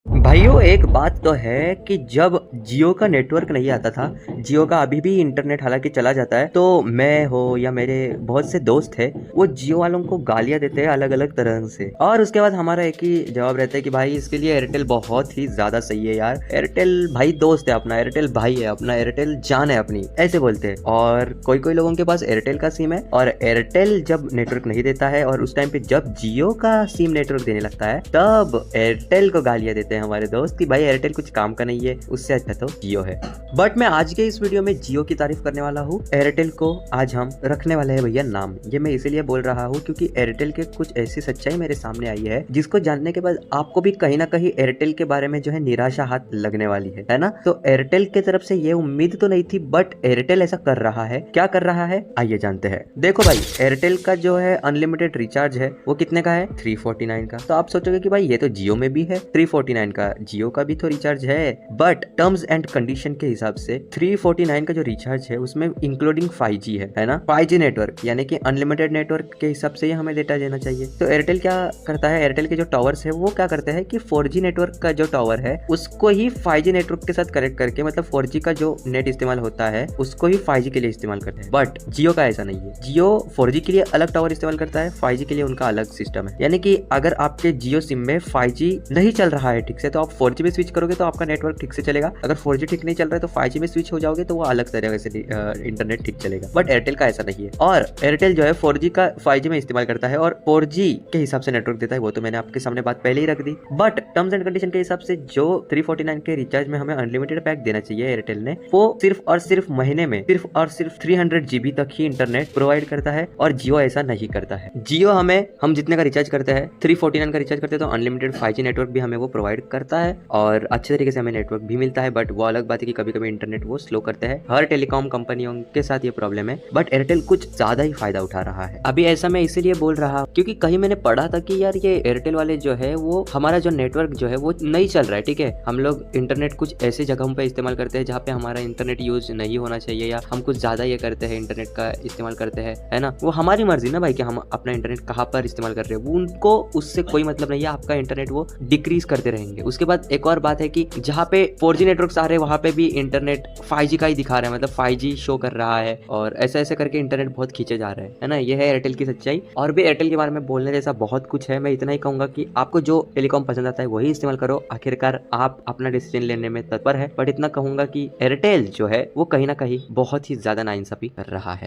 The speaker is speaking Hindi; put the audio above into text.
भाइयों एक बात तो है कि जब जियो का नेटवर्क नहीं आता था, जियो का अभी भी इंटरनेट हालांकि चला जाता है, तो मैं हो या मेरे बहुत से दोस्त है वो जियो वालों को गालियां देते हैं अलग अलग तरह से। और उसके बाद हमारा एक ही जवाब रहता है कि भाई इसके लिए एयरटेल बहुत ही ज्यादा सही है यार, एयरटेल भाई दोस्त है अपना, एयरटेल भाई है अपना, एयरटेल जान है अपनी, ऐसे बोलते हैं। और कोई कोई लोगों के पास एयरटेल का सिम है और एयरटेल जब नेटवर्क नहीं देता है और उस टाइम पे जब जियो का सिम नेटवर्क देने लगता है तब एयरटेल को गालियां देते हैं हमारे दोस्त कि भाई एयरटेल कुछ काम का नहीं है, उससे अच्छा तो जियो है। बट मैं आज के इस वीडियो में जियो की तारीफ करने वाला हूँ। एयरटेल को आज हम रखने वाले हैं भैया नाम। ये मैं इसीलिए बोल रहा हूँ क्योंकि एयरटेल के कुछ ऐसी सच्चाई मेरे सामने आई है जिसको जानने के बाद आपको भी कहीं ना कहीं एयरटेल के बारे में जो है निराशा हाथ लगने वाली है ना। तो एयरटेल की तरफ से ये उम्मीद तो नहीं थी बट एयरटेल ऐसा कर रहा है। क्या कर रहा है आइए जानते हैं। देखो भाई एयरटेल का जो है अनलिमिटेड रिचार्ज है वो कितने का है, 349 का। तो आप सोचोगे कि भाई ये तो जियो में भी है 349 का, जियो का भी तो रिचार्ज है। बट टर्म्स एंड कंडीशन के हिसाब से 349 का जो रिचार्ज है उसमें इंक्लूडिंग 5G है ना, 5G नेटवर्क यानी कि अनलिमिटेड नेटवर्क के हिसाब से ही हमें डेटा देना चाहिए। तो एयरटेल क्या करता है, एयरटेल के जो टावर्स है वो क्या करते हैं कि 4G नेटवर्क का जो टावर है उसको ही 5G नेटवर्क के साथ कनेक्ट करके, मतलब 4G का जो नेट इस्तेमाल होता है उसको ही 5G के लिए इस्तेमाल करते हैं। बट जियो का ऐसा नहीं है, जियो 4G के लिए अलग टावर इस्तेमाल करता है, 5G के लिए उनका अलग सिस्टम है। यानी कि अगर आपके जियो सिम में 5G नहीं चल रहा है ठीक से तो आप 4G में स्विच करोगे तो आपका नेटवर्क ठीक से चलेगा। अगर 4G ठीक नहीं चल रहा है तो 5G में स्विच हो जाओगे तो वो अलग तरीके से इंटरनेट ठीक चलेगा। बट एयरटेल का ऐसा नहीं है। और एयरटेल जो है 4G का 5G में इस्तेमाल करता है और 4G के हिसाब से नेटवर्क देता है, वो तो मैंने आपके सामने बात पहले ही रख दी। बट टर्म्स एंड कंडीशन के हिसाब से जो 349 के रिचार्ज में हमें अनलिमिटेड पैक देना चाहिए एयरटेल ने, वो सिर्फ और सिर्फ महीने में सिर्फ और सिर्फ 300 GB तक ही इंटरनेट प्रोवाइड करता है और जियो ऐसा नहीं करता है। जियो हम जितने का रिचार्ज करते हैं 349 का रिचार्ज करते हैं तो अनलिमिटेड 5G नेटवर्क भी हमें वो प्रोवाइड करता है और अच्छे तरीके से हमें नेटवर्क भी मिलता है। बट वो अलग बात है कि कभी कभी इंटरनेट वो स्लो करते हैं, हर टेलीकॉम कंपनियों के साथ ये प्रॉब्लम है। बट एयरटेल कुछ ज्यादा ही फायदा उठा रहा है। अभी ऐसा मैं इसीलिए बोल रहा हूँ क्योंकि कहीं मैंने पढ़ा था कि यार ये एयरटेल वाले जो है वो हमारा जो नेटवर्क जो है वो नहीं चल रहा है, ठीक है। हम लोग इंटरनेट कुछ ऐसे जगहों पे इस्तेमाल करते हैं जहाँ पे हमारा इंटरनेट यूज नहीं होना चाहिए या हम कुछ ज्यादा ये करते हैं, इंटरनेट का इस्तेमाल करते हैं, है ना। वो हमारी मर्जी ना भाई कि हम अपना इंटरनेट कहाँ पर इस्तेमाल कर रहे हैं, उनको उससे कोई मतलब नहीं है। आपका इंटरनेट वो डिक्रीज करते रहेंगे। उसके बाद एक और बात है कि जहाँ पे 4G नेटवर्क आ रहे हैं वहाँ पे भी इंटरनेट 5G का ही दिखा रहा है, मतलब 5G शो कर रहा है और ऐसे ऐसे करके इंटरनेट बहुत खींचे जा रहे हैं, है ना। ये है एयरटेल की सच्चाई। और भी एयरटेल के बारे में बोलने जैसा बहुत कुछ है। मैं इतना ही कहूंगा कि आपको जो टेलीकॉम पसंद आता है वही इस्तेमाल करो, आखिरकार आप अपना डिसीजन लेने में तत्पर है। बट इतना कहूंगा कि एयरटेल जो है वो कहीं ना कहीं बहुत ही ज्यादा नाइंसाफी कर रहा है।